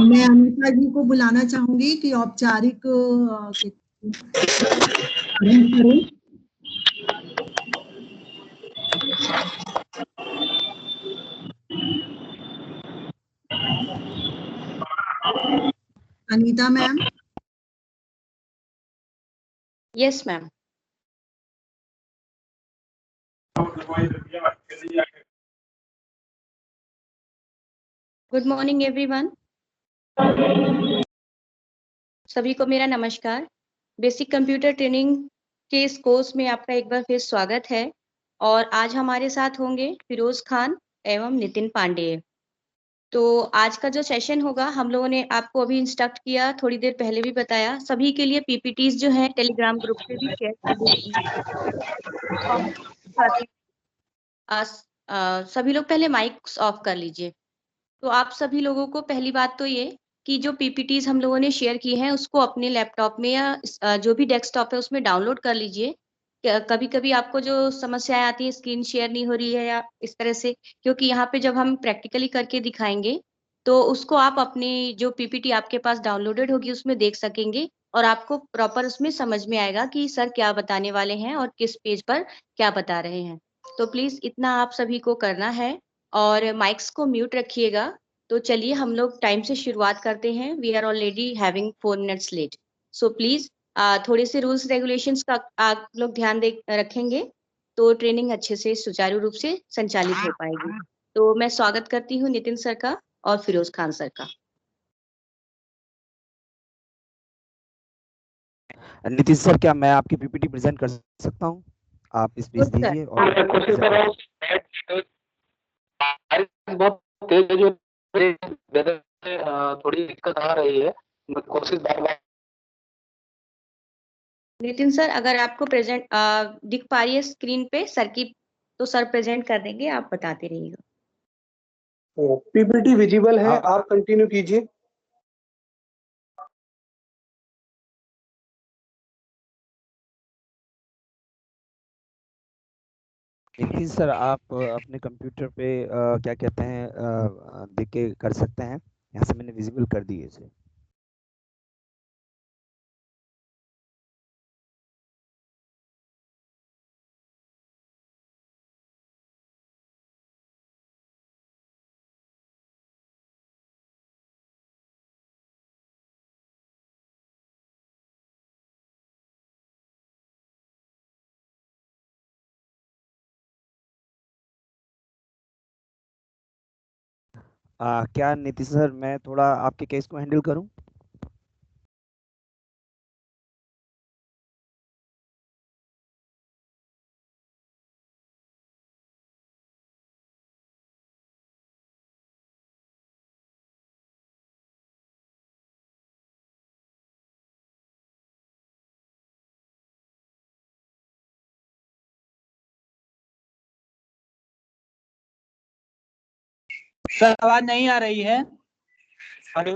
मैं अनीता जी को बुलाना चाहूंगी कि औपचारिक Anita ma'am. Yes ma'am. Good morning everyone. सभी को मेरा नमस्कार। बेसिक कंप्यूटर ट्रेनिंग के इस कोर्स में आपका एक बार फिर स्वागत है। और आज हमारे साथ होंगे फिरोज खान एवं नितिन पांडे। तो आज का जो सेशन होगा, हम लोगों ने आपको अभी इंस्ट्रक्ट किया, थोड़ी देर पहले भी बताया, सभी के लिए पीपीटीज जो है टेलीग्राम ग्रुप पे भी शेयर कर दी। सभी लोग पहले माइक्स ऑफ कर लीजिए। तो आप सभी लोगों को पहली बात तो ये कि जो पीपीटीज हम लोगों ने शेयर की हैं उसको अपने लैपटॉप में या जो भी डेस्कटॉप है उसमें डाउनलोड कर लीजिए। कभी कभी आपको जो समस्याएं आती है, स्क्रीन शेयर नहीं हो रही है या इस तरह से, क्योंकि यहाँ पे जब हम प्रैक्टिकली करके दिखाएंगे तो उसको आप अपनी जो पीपीटी आपके पास डाउनलोडेड होगी उसमें देख सकेंगे और आपको प्रॉपर उसमें समझ में आएगा कि सर क्या बताने वाले हैं और किस पेज पर क्या बता रहे हैं। तो प्लीज इतना आप सभी को करना है और माइक्स को म्यूट रखिएगा। तो चलिए हम लोग टाइम से शुरुआत करते हैं। We are already having 4 minutes late. So please थोड़े से रूल्स रेगुलेशंस का आप लोग ध्यान दे रखेंगे तो ट्रेनिंग अच्छे से सुचारू रूप से संचालित हो पाएगी। तो मैं स्वागत करती हूँ नितिन सर का और फिरोज खान सर का। नितिन सर, क्या मैं आपकी पीपीटी प्रेजेंट कर सकता हूँ? आप स्पेस दीजिए और कोशिश कर रहा हूँ। बहुत तेज है, जो वेदर से थोड़ी दिक्कत आ रही है। कोशिश बार-बार। नितिन सर, अगर आपको प्रेजेंट दिख पा रही है स्क्रीन पे सर की, तो सर प्रेजेंट कर देंगे, आप बताते रहिएगा। पीपीटी विजिबल है, आप कंटिन्यू कीजिए। नितिन सर, आप अपने कंप्यूटर पे क्या कहते हैं देख के कर सकते हैं। यहाँ से मैंने विजिबल कर दिए इसे। क्या नितिन सर, मैं थोड़ा आपके केस को हैंडल करूं? सर आवाज नहीं आ रही है। हेलो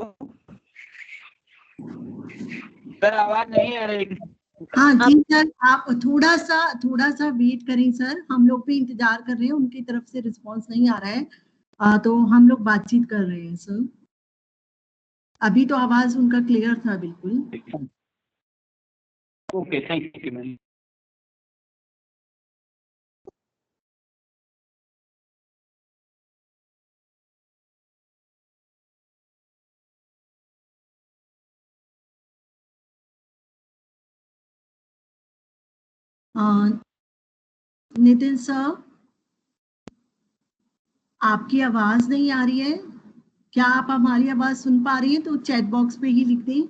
सर, आवाज नहीं आ रही। हाँ जी सर, आप थोड़ा सा वेट करें सर, हम लोग भी इंतजार कर रहे हैं, उनकी तरफ से रिस्पांस नहीं आ रहा है। तो हम लोग बातचीत कर रहे हैं सर। अभी तो आवाज उनका क्लियर था बिल्कुल। Okay, thank you ma'am. Nitin sir, आपकी आवाज नहीं आ रही है। क्या आप हमारी आवाज सुन पा रही हैं? तो चैट बॉक्स पे ही लिख दें।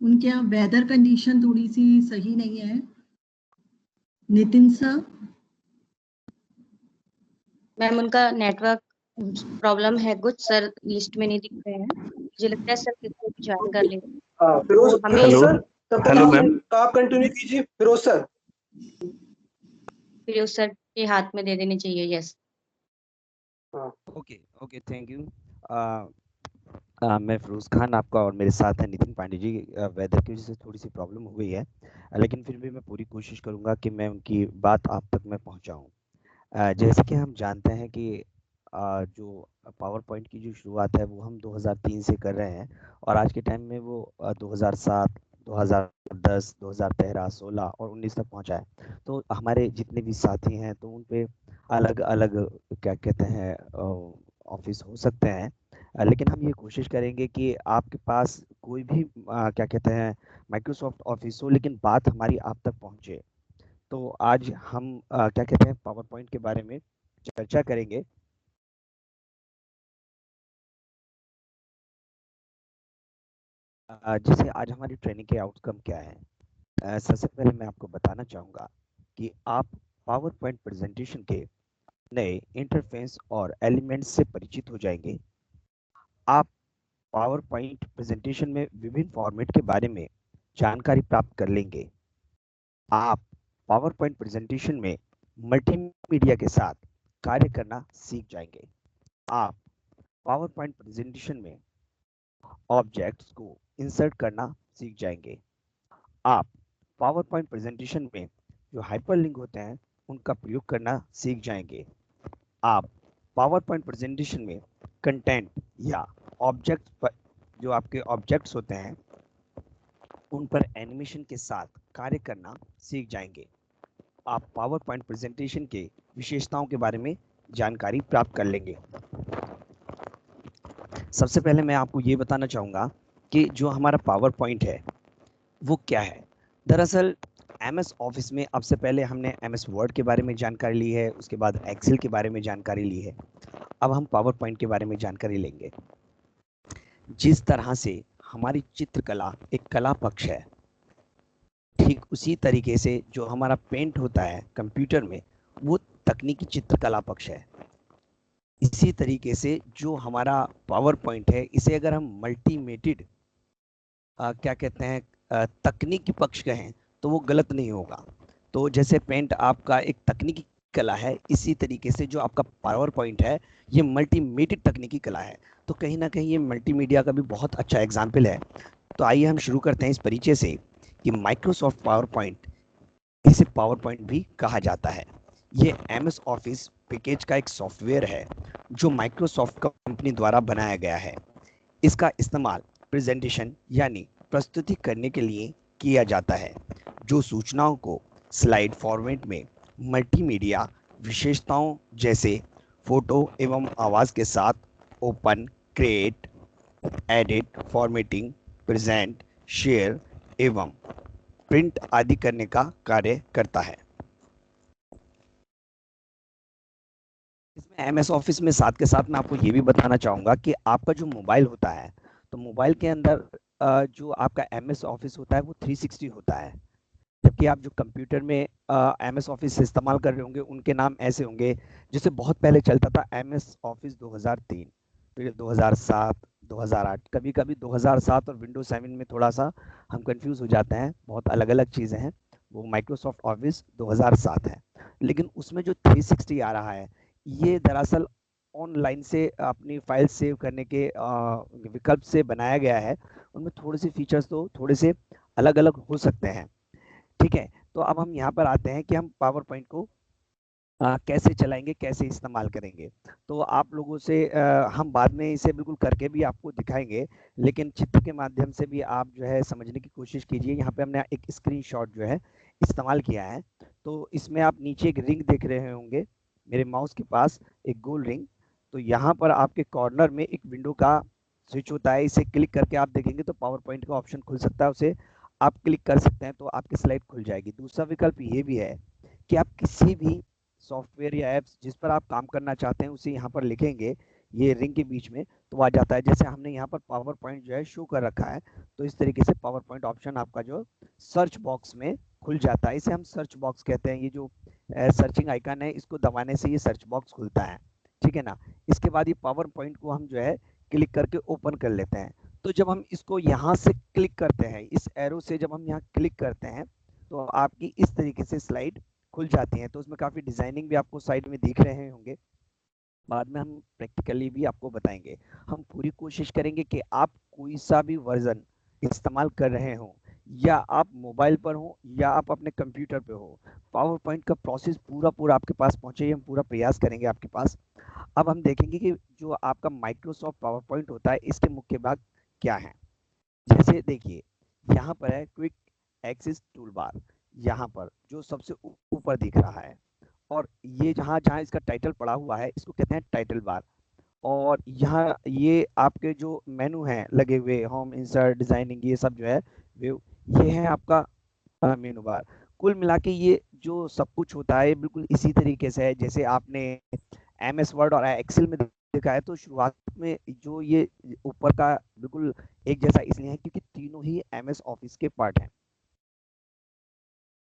उनके यहाँ वेदर कंडीशन थोड़ी सी सही नहीं है। नितिन सर। मैम उनका नेटवर्क प्रॉब्लम है कुछ, सर लिस्ट में नहीं दिख रहे हैं, मुझे लगता है सर किसी को ज्वाइन कर लेंगे। फिरोज हमें सर, तब तक आप कंटिन्यू कीजिए फिरोज सर। फिरोज सर के हाथ में दे देने चाहिए। Yes. Okay okay, thank you. मैं फिरोज खान, आपका और मेरे साथ है नितिन पांडे जी। वेदर की वजह से थोड़ी सी प्रॉब्लम हो गई है, लेकिन फिर भी मैं पूरी कोशिश करूंगा कि मैं उनकी बात आप तक मैं पहुंचाऊं। जैसे कि हम जानते हैं कि जो पावर पॉइंट की जो शुरुआत है वो हम 2003 से कर रहे हैं, और आज के टाइम में वो 2007, 2010, 2013, 16 और 19 तक पहुंचा है। तो हमारे जितने भी साथी हैं तो उन पे अलग अलग क्या कहते हैं ऑफिस हो सकते हैं, लेकिन हम ये कोशिश करेंगे कि आपके पास कोई भी क्या कहते हैं माइक्रोसॉफ्ट ऑफिस हो, लेकिन बात हमारी आप तक पहुंचे। तो आज हम क्या कहते हैं पावर पॉइंट के बारे में चर्चा करेंगे। जैसे आज हमारी ट्रेनिंग के आउटकम क्या है। सबसे पहले मैं आपको बताना चाहूँगा कि आप पावर पॉइंट प्रेजेंटेशन के नए इंटरफेस और एलिमेंट्स से परिचित हो जाएंगे। आप पावर पॉइंट प्रेजेंटेशन में विभिन्न फॉर्मेट के बारे में जानकारी प्राप्त कर लेंगे। आप पावर पॉइंट प्रेजेंटेशन में मल्टीमीडिया के साथ कार्य करना सीख जाएंगे। आप पावर पॉइंट प्रेजेंटेशन में ऑब्जेक्ट्स को इंसर्ट करना सीख जाएंगे। आप पावर पॉइंट प्रेजेंटेशन में जो हाइपरलिंक होते हैं उनका प्रयोग करना सीख जाएंगे। आप पावर पॉइंट प्रेजेंटेशन में कंटेंट या ऑब्जेक्ट पर जो आपके ऑब्जेक्ट्स होते हैं उन पर एनिमेशन के साथ कार्य करना सीख जाएंगे। आप पावर पॉइंट प्रेजेंटेशन के विशेषताओं के बारे में जानकारी प्राप्त कर लेंगे। सबसे पहले मैं आपको ये बताना चाहूँगा कि जो हमारा पावर पॉइंट है वो क्या है। दरअसल MS ऑफिस में अब से पहले हमने MS वर्ड के बारे में जानकारी ली है, उसके बाद एक्सेल के बारे में जानकारी ली है। अब हम पावर पॉइंट के बारे में जानकारी लेंगे। जिस तरह से हमारी चित्रकला एक कला पक्ष है, ठीक उसी तरीके से जो हमारा पेंट होता है कंप्यूटर में वो तकनीकी चित्रकला पक्ष है। इसी तरीके से जो हमारा पावर पॉइंट है इसे अगर हम मल्टीमेटेड क्या कहते हैं तकनीकी पक्ष कहें तो वो गलत नहीं होगा। तो जैसे पेंट आपका एक तकनीकी कला है, इसी तरीके से जो आपका पावर पॉइंट है ये मल्टीमीडिया तकनीकी कला है। तो कहीं ना कहीं ये मल्टीमीडिया का भी बहुत अच्छा एग्जाम्पल है। तो आइए हम शुरू करते हैं इस परिचय से कि माइक्रोसॉफ्ट पावर पॉइंट, इसे पावर पॉइंट भी कहा जाता है। ये MS ऑफिस पैकेज का एक सॉफ्टवेयर है जो माइक्रोसॉफ्ट कंपनी द्वारा बनाया गया है। इसका इस्तेमाल प्रेजेंटेशन यानी प्रस्तुति करने के लिए किया जाता है, जो सूचनाओं को स्लाइड फॉर्मेट में मल्टीमीडिया विशेषताओं जैसे फोटो एवं आवाज़ के साथ open, create, edit, formatting, present, share एवं प्रिंट आदि करने का कार्य करता है। इसमें MS ऑफिस में साथ के साथ मैं आपको ये भी बताना चाहूँगा कि आपका जो मोबाइल होता है, तो मोबाइल के अंदर जो आपका MS ऑफिस होता है वो 360 होता है, जबकि आप जो कंप्यूटर में MS ऑफिस इस्तेमाल कर रहे होंगे उनके नाम ऐसे होंगे। जैसे बहुत पहले चलता था MS ऑफिस 2003, फिर 2007, 2008, कभी कभी 2007 और विंडोज 7 में थोड़ा सा हम कंफ्यूज हो जाते हैं, बहुत अलग अलग चीज़ें हैं। वो माइक्रोसॉफ्ट ऑफिस 2007 है, लेकिन उसमें जो 360 आ रहा है ये दरअसल ऑनलाइन से अपनी फाइल सेव करने के विकल्प से बनाया गया है। उनमें थोड़े से फीचर्स तो थोड़े से अलग अलग हो सकते हैं, ठीक है। तो अब हम यहाँ पर आते हैं कि हम पावर पॉइंट को कैसे चलाएंगे, कैसे इस्तेमाल करेंगे। तो आप लोगों से हम बाद में इसे बिल्कुल करके भी आपको दिखाएंगे, लेकिन चित्र के माध्यम से भी आप जो है समझने की कोशिश कीजिए। यहाँ पे हमने एक स्क्रीनशॉट जो है इस्तेमाल किया है। तो इसमें आप नीचे एक रिंग देख रहे होंगे मेरे माउस के पास, एक गोल रिंग। तो यहाँ पर आपके कॉर्नर में एक विंडो का स्विच होता है, इसे क्लिक करके आप देखेंगे तो पावर पॉइंट का ऑप्शन खुल सकता है, उसे आप क्लिक कर सकते हैं तो आपकी स्लाइड खुल जाएगी। दूसरा विकल्प ये भी है कि आप किसी भी सॉफ्टवेयर या ऐप्स जिस पर आप काम करना चाहते हैं उसे यहाँ पर लिखेंगे ये रिंग के बीच में, तो आ जाता है। जैसे हमने यहाँ पर पावर पॉइंट जो है शो कर रखा है, तो इस तरीके से पावर पॉइंट ऑप्शन आपका जो सर्च बॉक्स में खुल जाता है। इसे हम सर्च बॉक्स कहते हैं। ये जो सर्चिंग आइकन है, इसको दबाने से ये सर्च बॉक्स खुलता है, ठीक है ना। इसके बाद ये पावर पॉइंट को हम जो है क्लिक करके ओपन कर लेते हैं। तो जब हम इसको यहाँ से क्लिक करते हैं, इस एरो से जब हम यहाँ क्लिक करते हैं, तो आपकी इस तरीके से स्लाइड खुल जाती है। तो उसमें काफ़ी डिजाइनिंग भी आपको साइड में दिख रहे होंगे, बाद में हम प्रैक्टिकली भी आपको बताएंगे। हम पूरी कोशिश करेंगे कि आप कोई सा भी वर्जन इस्तेमाल कर रहे हो, या आप मोबाइल पर हो या आप अपने कंप्यूटर पे हो, पावर पॉइंट का प्रोसेस पूरा आपके पास पहुंचे, हम पूरा प्रयास करेंगे आपके पास। अब हम देखेंगे कि जो आपका माइक्रोसॉफ्ट पावर पॉइंट होता है, इसके मुख्य भाग क्या हैं। जैसे देखिए, यहाँ पर है क्विक एक्सेस टूल बार, यहाँ पर जो सबसे ऊपर दिख रहा है, और ये जहाँ जहाँ इसका टाइटल पड़ा हुआ है, इसको कहते हैं टाइटल बार। और यहाँ ये आपके जो मेनू हैं लगे हुए, होम, इंसर्ट, डिजाइनिंग, ये सब जो है ये है आपका मेनू बार। कुल मिला के ये जो सब कुछ होता है बिल्कुल इसी तरीके से है जैसे आपने MS वर्ड और एक्सेल में देखा है। तो शुरुआत में जो ये ऊपर का बिल्कुल एक जैसा इसलिए है क्योंकि तीनों ही MS ऑफिस के पार्ट हैं।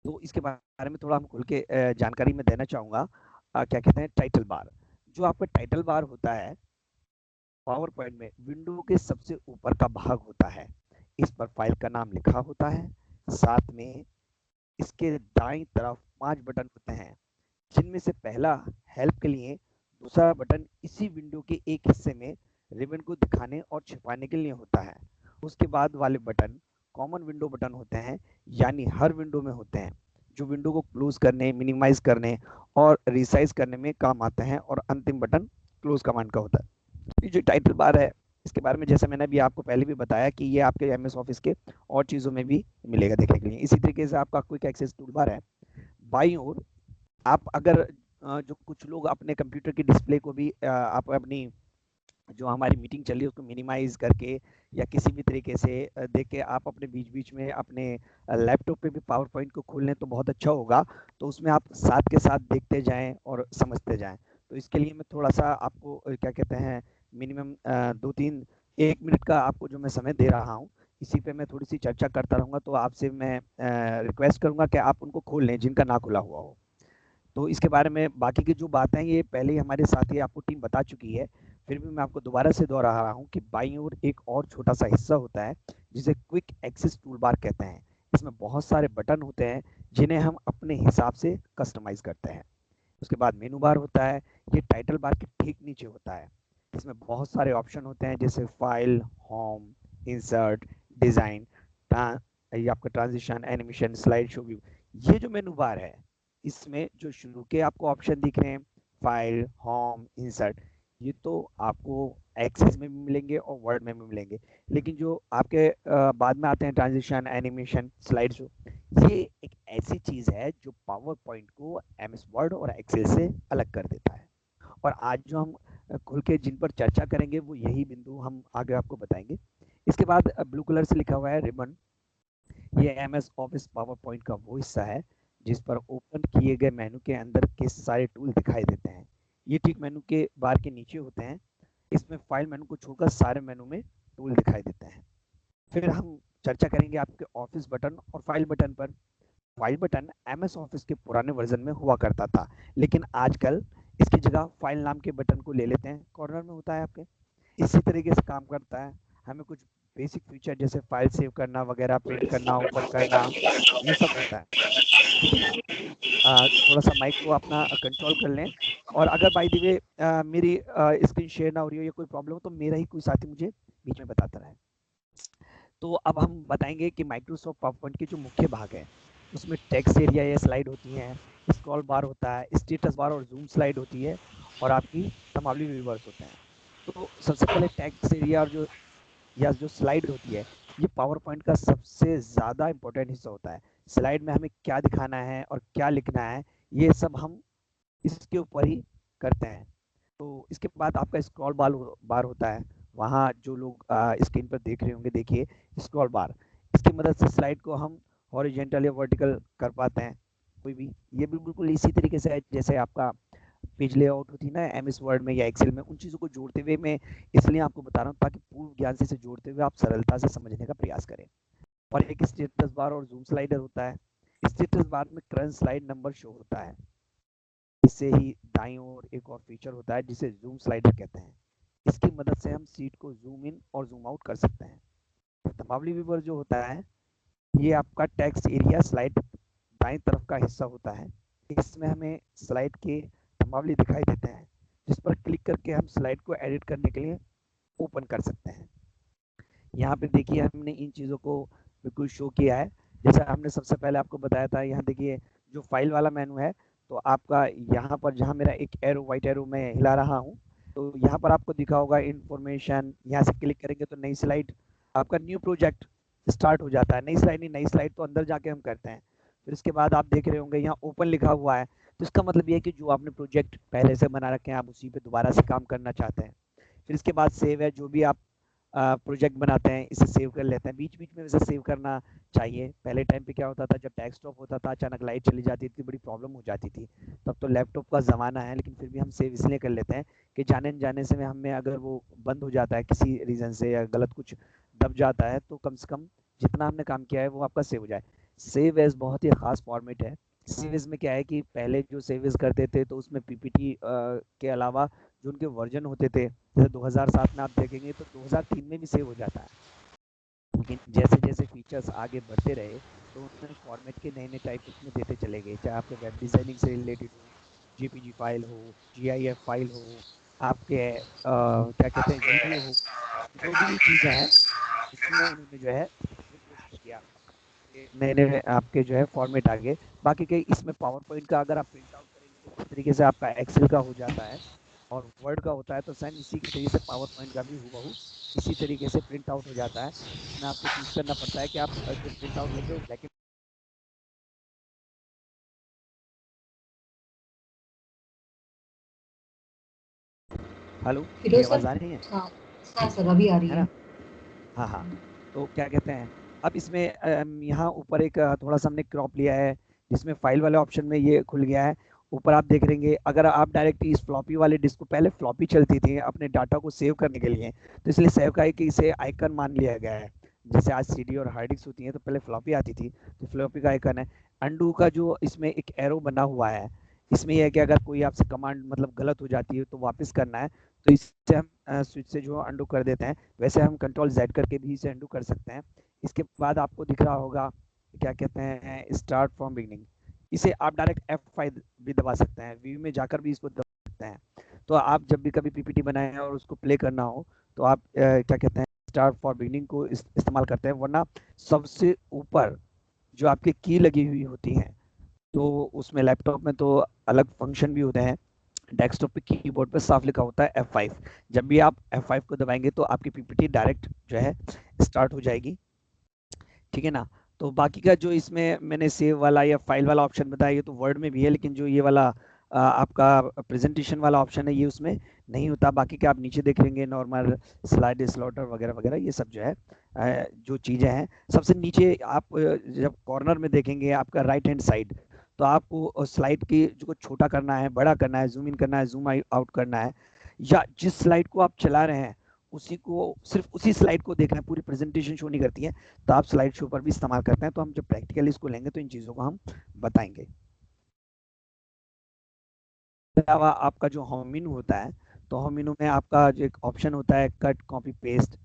तो इसके बारे में थोड़ा हम खुल के जानकारी में देना चाहूँगा। क्या कहते हैं, टाइटल बार। जो आपका टाइटल बार होता है पावर पॉइंट में, विंडो के सबसे ऊपर का भाग होता है। इस पर फाइल का नाम लिखा होता है, साथ में इसके दाईं तरफ 5 बटन होते हैं, जिनमें से पहला हेल्प के लिए, दूसरा बटन इसी विंडो के एक हिस्से में रिबन को दिखाने और छिपाने के लिए होता है। उसके बाद वाले बटन कॉमन विंडो बटन होते हैं, यानी हर विंडो में होते हैं, जो विंडो को क्लोज करने, मिनिमाइज करने और रिसाइज करने में काम आते हैं। और अंतिम बटन क्लोज कमांड का होता है। ये जो टाइटल बार है, इसके बारे में जैसे मैंने भी आपको पहले भी बताया कि ये आपके MS ऑफिस के और चीज़ों में भी मिलेगा देखने के लिए। इसी तरीके से आपका क्विक एक्सेस टूल बार है। बाईं ओर आप अगर जो कुछ लोग अपने कंप्यूटर की डिस्प्ले को भी आप अपनी जो हमारी मीटिंग चल रही है उसको मिनिमाइज करके या किसी भी तरीके से देख के आप अपने बीच बीच में अपने लैपटॉप पे भी पावर पॉइंट को खोल लें तो बहुत अच्छा होगा। तो उसमें आप साथ के साथ देखते जाएं और समझते जाएं। तो इसके लिए मैं थोड़ा सा आपको क्या कहते हैं, मिनिमम 1 मिनट का आपको जो मैं समय दे रहा हूँ, इसी पे मैं थोड़ी सी चर्चा करता रहूँगा। तो आपसे मैं रिक्वेस्ट करूँगा कि आप उनको खोल लें जिनका ना खुला हुआ हो। तो इसके बारे में बाकी की जो बातें हैं ये पहले ही हमारे साथी आपको टीम बता चुकी है, फिर भी मैं आपको दोबारा से दोहरा रहा हूँ कि बाईं ओर एक और छोटा सा हिस्सा होता है जिसे क्विक एक्सेस टूल बार कहते हैं। इसमें बहुत सारे बटन होते हैं जिन्हें हम अपने हिसाब से कस्टमाइज करते हैं। उसके बाद मेनू बार होता है, ये टाइटल बार के ठीक नीचे होता है। इसमें बहुत सारे ऑप्शन होते हैं जैसे फाइल, होम, इंसर्ट, डिजाइन, ये आपका transition, animation, slide show view. ये जो मेनू बार है, इसमें जो शुरू के आपको ऑप्शन दिख रहे हैं, फाइल, होम, इंसर्ट, ये तो आपको एक्सेस में भी मिलेंगे और वर्ड में भी मिलेंगे। लेकिन जो आपके बाद में आते हैं ट्रांजिशन, एनिमेशन, स्लाइड शो, ये एक ऐसी चीज है जो पावर पॉइंट को MS वर्ड और एक्सेल से अलग कर देता है। और आज जो हम खुल के जिन पर चर्चा करेंगे वो यही बिंदु हम आगे आपको बताएंगे। इसके बाद ब्लू कलर से लिखा हुआ है रिबन। ये MS ऑफिस पावर पॉइंट का वो हिस्सा है जिस पर ओपन किए गए मेनू के अंदर के सारे टूल दिखाई देते हैं। ये ठीक मेनू के बार के नीचे होते हैं। इसमें फाइल मेनू को छोड़कर सारे मेनू में टूल दिखाई देते हैं। फिर हम चर्चा करेंगे आपके ऑफिस बटन और फाइल बटन पर। फाइल बटन MS ऑफिस के पुराने वर्जन में हुआ करता था, लेकिन आजकल इसकी जगह फाइल नाम के बटन को ले लेते हैं, कॉर्नर में होता है आपके। इसी तरीके से काम करता है। हमें कुछ बेसिक फीचर जैसे फाइल सेव करना वगैरह, प्रिंट करना, ओपन करना, ये सब होता है, ठीक है ना। थोड़ा सा माइक को अपना कंट्रोल कर लें। और अगर बाय द वे मेरी स्क्रीन शेयर ना हो रही हो या कोई प्रॉब्लम हो तो मेरा ही कोई साथी मुझे बीच में बताता रहे। तो अब हम बताएंगे कि माइक्रोसॉफ्ट पावरपॉइंट के जो मुख्य भाग है उसमें टेक्स्ट एरिया या स्लाइड होती है, स्क्रॉल बार होता है, स्टेटस बार और जूम स्लाइड होती है, और आपकी तमावली व्यूवर्स होते हैं। तो सबसे पहले टेक्स्ट एरिया और जो स्लाइड होती है, ये पावर पॉइंट का सबसे ज़्यादा इंपॉर्टेंट हिस्सा होता है। स्लाइड में हमें क्या दिखाना है और क्या लिखना है, ये सब हम इसके ऊपर ही करते हैं। तो इसके बाद आपका स्क्रॉल बार होता है। वहाँ जो लोग स्क्रीन पर देख रहे होंगे, देखिए स्क्रॉल बार, इसकी मदद से स्लाइड को हम हॉरिजॉन्टल या वर्टिकल कर पाते हैं कोई भी। ये भी बिल्कुल इसी तरीके से है जैसे आपका पेज लेआउट होती है ना एमएस वर्ड में या एक्सेल में, उन चीज़ों को जोड़ते हुए मैं इसलिए आपको बता रहा हूँ ताकि पूर्व ज्ञान से इसे जोड़ते हुए आप सरलता से समझने का प्रयास करें। और एक स्टेटस बार और जूम स्लाइडर होता है। स्टेटस बार में करंट स्लाइड नंबर शो होता है। इससे ही दाईं ओर एक और फीचर होता है जिसे जूम स्लाइडर कहते हैं। इसकी मदद से हम सीट को जूम इन और जूम आउट कर सकते हैं। तमावली व्यूअर जो होता है ये आपका टेक्स्ट एरिया स्लाइड दाएं तरफ का हिस्सा होता है। इसमें हमें स्लाइड के तमावली दिखाई देते हैं जिस पर क्लिक करके हम स्लाइड को एडिट करने के लिए ओपन कर सकते हैं। यहाँ पे देखिए हमने इन चीज़ों को बिल्कुल शो किया है। जैसा हमने सबसे पहले आपको बताया था, यहाँ देखिए जो फाइल वाला मेनू है, तो आपका यहाँ पर जहाँ मेरा एक एरो व्हाइट एरो मैं हिला रहा हूँ, तो यहाँ पर आपको दिखा होगा इन्फॉर्मेशन। यहाँ से क्लिक करेंगे तो नई स्लाइड, आपका न्यू प्रोजेक्ट स्टार्ट हो जाता है। नई स्लाइड नहीं, नई स्लाइड तो अंदर जाके हम करते हैं। फिर इसके बाद आप देख रहे होंगे यहाँ ओपन लिखा हुआ है, तो इसका मतलब ये है कि जो आपने प्रोजेक्ट पहले से बना रखे हैं आप उसी पे दोबारा से काम करना चाहते हैं। फिर इसके बाद सेव है, जो भी आप प्रोजेक्ट बनाते हैं इसे सेव कर लेते हैं। बीच बीच में इसे सेव करना चाहिए। पहले टाइम पे क्या होता था, जब डेस्कटॉप होता था अचानक लाइट चली जाती थी, बड़ी प्रॉब्लम हो जाती थी। तब तो लैपटॉप का ज़माना है, लेकिन फिर भी हम सेव इसलिए कर लेते हैं कि जाने से हमें अगर वो बंद हो जाता है किसी रीज़न से या गलत कुछ दब जाता है, तो कम से कम जितना हमने काम किया है वो आपका सेव हो जाए। सेव एज बहुत ही ख़ास फॉर्मेट है। सेव एज में क्या है कि पहले जो सेव एज करते थे तो उसमें पीपीटी के अलावा जो उनके वर्जन होते थे, जैसे 2007 में आप देखेंगे तो 2003 में भी सेव हो जाता है। लेकिन जैसे जैसे फीचर्स आगे बढ़ते रहे तो उन्होंने फॉर्मेट के नए नए टाइप उसमें देते चले गए, चाहे आपके वेब डिज़ाइनिंग से रिलेटेड हो, जेपीजी फाइल हो, जीआईएफ फाइल हो, आपके क्या कहते हैं वीडियो हो, जो भी चीज़ें हैं इसमें उन्होंने जो है कोशिश किया नए नए आपके जो है फॉर्मेट आ गए। बाकी के इसमें पावर पॉइंट का अगर आप प्रिंट आउट करेंगे तो इस तरीके से आपका एक्सेल का हो जाता है, और वर्ड का होता है तो सेम इसी के तरीके से पावर पॉइंट का भी हूबहू इसी तरीके से प्रिंट आउट हो जाता है। इसमें आपको चूज करना पड़ता है कि आप जो प्रिंट आउट लेंगे वो ब्लैक एंड हेलो मेरी आवाज़ आ रही है? हाँ सर अभी आ रही है है। ना? हाँ हाँ। तो क्या कहते हैं, अब इसमें यहाँ ऊपर एक थोड़ा सा हमने क्रॉप लिया है जिसमें फाइल वाले ऑप्शन में ये खुल गया है। ऊपर आप देख लेंगे, अगर आप डायरेक्ट इस फ्लॉपी वाले डिस्क को, पहले फ्लॉपी चलती थी अपने डाटा को सेव करने के लिए, तो इसलिए सेव का एक इसे आइकन मान लिया गया है। जैसे आज सीडी और हार्ड डिस्क होती है तो पहले फ्लॉपी आती थी, तो फ्लॉपी का आइकन है। अंडू का जो इसमें एक एरो बना हुआ है, इसमें यह है कि अगर कोई आपसे कमांड मतलब गलत हो जाती है तो वापस करना है, तो इससे हम स्विच से जो अंडू कर देते हैं। वैसे हम कंट्रोल जेड करके भी इसे अंडू कर सकते हैं। इसके बाद आपको दिख रहा होगा क्या कहते हैं स्टार्ट फ्रॉम बिगिनिंग, इसे आप डायरेक्ट F5 भी दबा सकते हैं, व्यू में जाकर भी इसको दबा सकते हैं। तो आप जब भी कभी पीपीटी बनाएं और उसको प्ले करना हो तो आप क्या कहते हैं स्टार्ट फॉर बिगिनिंग को इस्तेमाल करते हैं। वरना सबसे ऊपर जो आपकी की लगी हुई होती हैं, तो उसमें लैपटॉप में तो अलग फंक्शन भी होते हैं, डेस्कटॉप पे कीबोर्ड पे साफ लिखा होता है F5। जब भी आप F5 को दबाएंगे तो आपकी पीपीटी डायरेक्ट जो है स्टार्ट हो जाएगी, ठीक है ना? तो बाकी का जो इसमें मैंने सेव वाला या फाइल वाला ऑप्शन बताया, ये तो वर्ड में भी है, लेकिन जो ये वाला आपका प्रेजेंटेशन वाला ऑप्शन है ये उसमें नहीं होता। बाकी का आप नीचे देख लेंगे नॉर्मल स्लाइड स्लॉटर वगैरह वगैरह, ये सब जो है जो चीज़ें हैं। सबसे नीचे आप जब कॉर्नर में देखेंगे आपका राइट हैंड साइड, तो आपको स्लाइड की जो छोटा करना है, बड़ा करना है, जूम इन करना है, जूम आउट करना है, या जिस स्लाइड को आप चला रहे हैं उसी को, सिर्फ उसी स्लाइड को देखना है, पूरी प्रेजेंटेशन शो नहीं करती है, तो आप स्लाइड शो पर भी इस्तेमाल करते हैं। तो हम जब प्रैक्टिकली इसको लेंगे तो इन चीज़ों को हम बताएंगे। अलावा आपका जो होम मेनू होता है, तो होम मेनू में आपका जो एक ऑप्शन होता है कट कॉपी पेस्ट,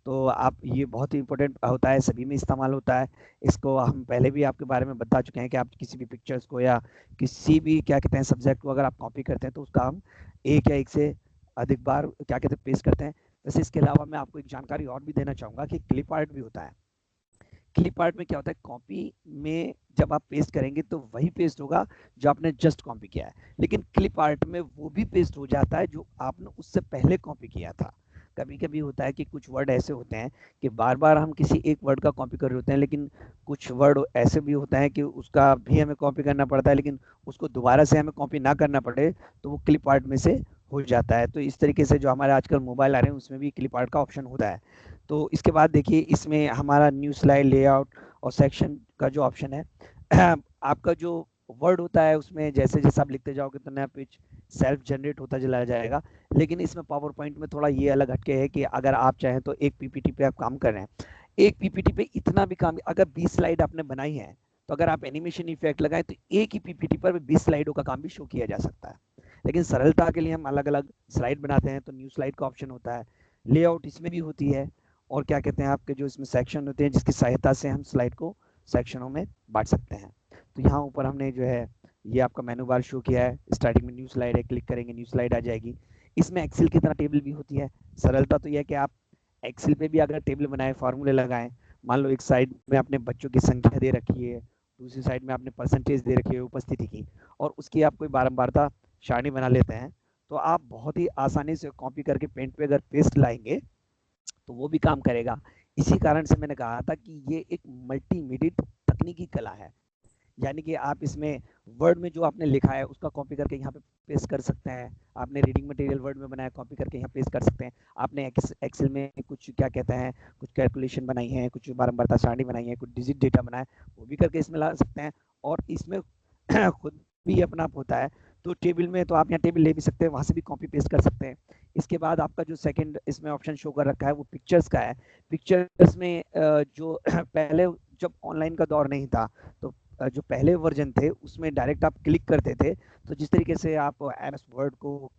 तो आप ये बहुत ही इंपॉर्टेंट होता है, सभी में इस्तेमाल होता है। इसको हम पहले भी आपके बारे में बता चुके हैं कि आप किसी भी पिक्चर्स को या किसी भी क्या कहते हैं सब्जेक्ट को अगर आप कॉपी करते हैं तो उसका हम एक या एक से अधिक बार क्या कहते हैं पेस्ट करते हैं। वैसे इसके अलावा मैं आपको एक जानकारी और भी देना चाहूँगा कि क्लिप आर्ट भी होता है। क्लिप आर्ट में क्या होता है, कॉपी में जब आप पेस्ट करेंगे तो वही पेस्ट होगा जो आपने जस्ट कॉपी किया है, लेकिन क्लिप आर्ट में वो भी पेस्ट हो जाता है जो आपने उससे पहले कॉपी किया था। कभी कभी होता है कि कुछ वर्ड ऐसे होते हैं कि बार बार हम किसी एक वर्ड का कॉपी कर रहे होते हैं, लेकिन कुछ वर्ड ऐसे भी होते हैं कि उसका भी हमें कॉपी करना पड़ता है, लेकिन उसको दोबारा से हमें कॉपी ना करना पड़े, तो वो क्लिप आर्ट में से हो जाता है। तो इस तरीके से जो हमारे आजकल मोबाइल आ रहे हैं उसमें भी क्लिप आर्ट का ऑप्शन होता है। तो इसके बाद देखिए इसमें हमारा न्यू स्लाइड लेआउट और सेक्शन का जो ऑप्शन है आपका जो वर्ड होता है उसमें जैसे जैसे आप लिखते जाओगे तो नया पेज सेल्फ जनरेट होता चला जाएगा। लेकिन इसमें पावर पॉइंट में थोड़ा ये अलग हटके है कि अगर आप चाहें तो एक पीपीटी पे आप काम कर रहे हैं, एक पीपीटी पे इतना भी काम, अगर 20 स्लाइड आपने बनाई है तो अगर आप एनिमेशन इफेक्ट लगाएं तो एक ही पीपीटी पर 20 स्लाइडों का काम भी शो किया जा सकता है। लेकिन सरलता के लिए हम अलग अलग स्लाइड बनाते हैं, तो न्यू स्लाइड का ऑप्शन होता है, लेआउट इसमें भी होती है, और क्या कहते हैं आपके जो इसमें सेक्शन होते हैं जिसकी सहायता से हम स्लाइड को सेक्शनों में बांट सकते हैं। तो यहाँ ऊपर हमने जो है ये आपका मेनू बार शो किया है, स्टार्टिंग में न्यू स्लाइड है, क्लिक करेंगे न्यू स्लाइड आ जाएगी। इसमें एक्सेल की तरह टेबल भी होती है। सरलता तो यह है कि आप एक्सेल पे भी अगर टेबल बनाए, फार्मूले लगाएं, मान लो एक साइड में आपने बच्चों की संख्या दे रखी है, दूसरी साइड में आपने परसेंटेज दे रखी है उपस्थिति की, और उसकी आप कोई बारंबारता सारणी बना लेते हैं, तो आप बहुत ही आसानी से कॉपी करके पेंट पे अगर पेस्ट लाएंगे तो वो भी काम करेगा। इसी कारण से मैंने कहा था कि ये एक मल्टीमीडिया तकनीकी कला है, यानी कि आप इसमें वर्ड में जो आपने लिखा है उसका कॉपी करके यहाँ पे पेस्ट कर सकते हैं, आपने रीडिंग मटेरियल वर्ड में बनाया कॉपी करके यहाँ पेस्ट कर सकते हैं, आपने एक्सेल में कुछ क्या कहते हैं कुछ कैलकुलेशन बनाई है, कुछ बारंबारता सारणी बनाई है, कुछ डिजिट डेटा बनाया, वो भी करके इसमें ला सकते हैं। और इसमें खुद भी अपना होता है, तो टेबल में तो आप यहाँ टेबल ले भी सकते हैं, वहाँ से भी कॉपी पेस्ट कर सकते हैं। इसके बाद आपका जो सेकंड इसमें ऑप्शन शो कर रखा है वो पिक्चर्स का है। पिक्चर्स में जो पहले जब ऑनलाइन का दौर नहीं था तो जो पहले वर्जन थे उसमें डायरेक्ट आप क्लिक करते थे, तो जिस तरीके से आप एमएस वर्ड को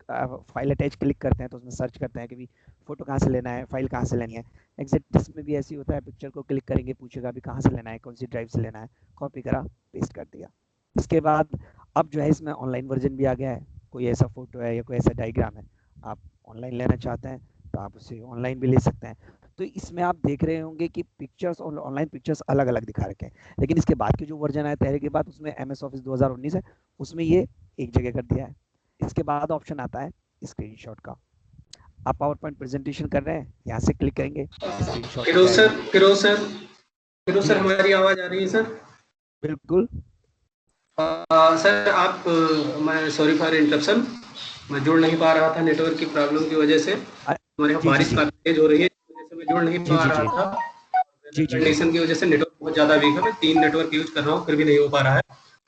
फाइल अटैच क्लिक करते हैं तो उसमें सर्च करते हैं कि भी फोटो कहाँ से लेना है, फाइल कहाँ से लेनी है, एग्जैक्ट इसमें भी ऐसी होता है, पिक्चर को क्लिक करेंगे पूछेगा भी कहाँ से लेना है, कौन सी ड्राइव से लेना है, कॉपी करा पेस्ट कर दिया। इसके बाद अब जो है इसमें ऑनलाइन वर्जन भी आ गया है, कोई ऐसा फोटो है या कोई ऐसा डायग्राम है आप ऑनलाइन लेना चाहते हैं तो आप उसे ऑनलाइन भी ले सकते हैं। तो इसमें आप देख रहे होंगे कि पिक्चर्स और ऑनलाइन पिक्चर्स अलग अलग दिखा रखे हैं, लेकिन इसके बाद के जो वर्जन आया तहरीर के बाद उसमें एमएस ऑफिस 2019 है, उसमें ये एक जगह कर दिया है। इसके बाद ऑप्शन आता है स्क्रीनशॉट का। आप पावर पॉइंट प्रेजेंटेशन कर रहे हैं, यहाँ से क्लिक करेंगे स्क्रीनशॉट। फिरोज सर हमारी आवाज आ रही है सर? बिल्कुल सर आप मैं सॉरी फॉर इंटरप्शन, मैं जुड़ नहीं पा रहा था नेटवर्क की प्रॉब्लम की वजह से, हमारे यहाँ बारिश काफी तेज हो रही है, मैं जुड़ नहीं पा रहा था, कंडीशन की वजह से नेटवर्क बहुत ज्यादा वीक है, मैं 3 नेटवर्क यूज कर रहा हूँ फिर भी नहीं हो पा रहा है।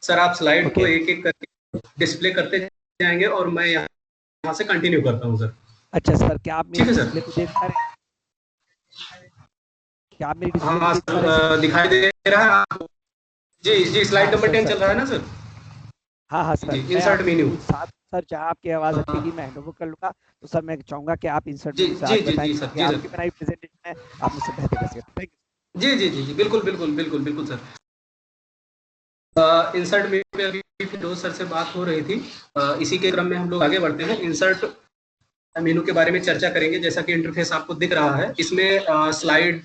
सर आप स्लाइड को एक एक करके डिस्प्ले करते जाएंगे और मैं यहाँ से कंटिन्यू करता हूँ सर। अच्छा सर, क्या आप मेरी डिस्प्ले को देख पा रहे हैं? क्या आप मेरी डिस्प्ले को देख पा रहे हैं? दिखाई दे रहा है जी जी, स्लाइड नंबर 10 चल रहा है ना सर? हाँ सर, इंसर्ट मेन्यू सर चाहे आपकी आवाज हटेगी मैं हैंडओवर कर लूंगा, तो सर मैं चाहूंगा कि आप इंसर्ट जी जी जी सर, जी आपकी बनाई प्रेजेंटेशन है आप मुझसे बेहतर कर सकते हैं। जी जी जी बिल्कुल बिल्कुल बिल्कुल बिल्कुल सर। इंसर्ट मेन्यू पे अभी फिरोज सर से बात हो रही थी, इसी के क्रम में हम लोग आगे बढ़ते हैं। इंसर्ट मेन्यू के बारे में चर्चा करेंगे। जैसा कि इंटरफेस आपको दिख रहा है, इसमें slide,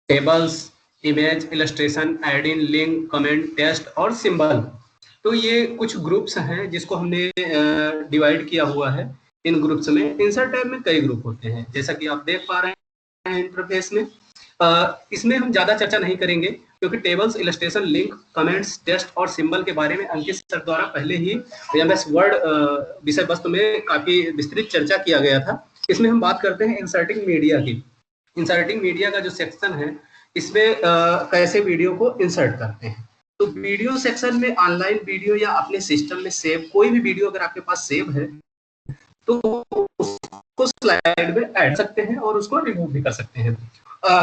tables, image, illustration, add in, link, comment, test और सिंबल, तो ये कुछ ग्रुप्स हैं जिसको हमने डिवाइड किया हुआ है। इन ग्रुप्स में इंसर्ट टैब में कई ग्रुप होते हैं, जैसा कि आप देख पा रहे हैं इंटरफेस में। इसमें हम ज्यादा चर्चा नहीं करेंगे क्योंकि tables, illustration, link, comments, test और सिंबल के बारे में अंकित सर द्वारा पहले ही एमएस वर्ड विषय वस्तु में काफी विस्तृत चर्चा किया गया था। इसमें हम बात करते हैं इंसर्टिंग मीडिया की। इंसर्टिंग मीडिया का जो सेक्शन है, इसमें कैसे वीडियो को इंसर्ट करते हैं। तो वीडियो सेक्शन में ऑनलाइन वीडियो या अपने सिस्टम में सेव कोई भी वीडियो अगर आपके पास सेव है तो उसको स्लाइड में ऐड सकते हैं और उसको रिमूव भी कर सकते हैं।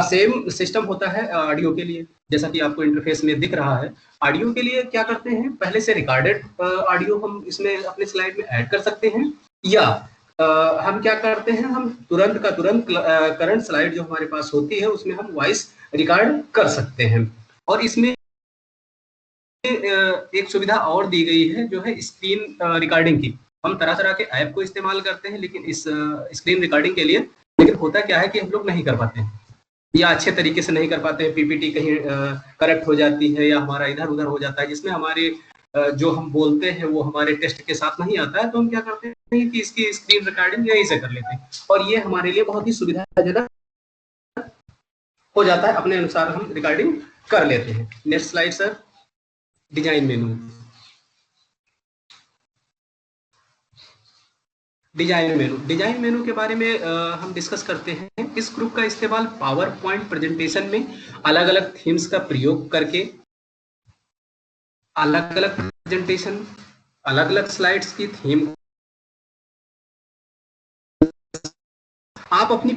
सेम सिस्टम होता है ऑडियो के लिए, जैसा कि आपको इंटरफेस में दिख रहा है। ऑडियो के लिए क्या करते हैं, पहले से रिकॉर्डेड ऑडियो हम इसमें अपने स्लाइड में ऐड कर सकते हैं, या हम क्या करते हैं, हम तुरंत का तुरंत करंट स्लाइड जो हमारे पास होती है उसमें हम वॉइस रिकॉर्ड कर सकते हैं। और इसमें एक सुविधा और दी गई है जो है स्क्रीन रिकॉर्डिंग की। हम तरह तरह के ऐप को इस्तेमाल करते हैं लेकिन इस स्क्रीन रिकॉर्डिंग के लिए, लेकिन होता क्या है कि हम लोग नहीं कर पाते हैं या अच्छे तरीके से नहीं कर पाते हैं। पीपीटी कहीं करेक्ट हो जाती है या हमारा इधर उधर हो जाता है, जिसमें हमारे जो हम बोलते हैं वो हमारे टेस्ट के साथ नहीं आता है। तो हम क्या करते हैं कि इसकी स्क्रीन रिकॉर्डिंग यहीं से कर लेते हैं और ये हमारे लिए बहुत ही सुविधाजनक हो जाता है। अपने अनुसार हम रिकॉर्डिंग कर लेते हैं। Next slide sir. डिजाइन मेनू। डिजाइन मेनू के बारे में हम डिस्कस करते हैं। इस ग्रुप का इस्तेमाल पावर पॉइंट प्रेजेंटेशन में अलग अलग थीम्स का प्रयोग करके अलग अलग प्रेजेंटेशन, अलग अलग स्लाइड्स की थीम आप अपनी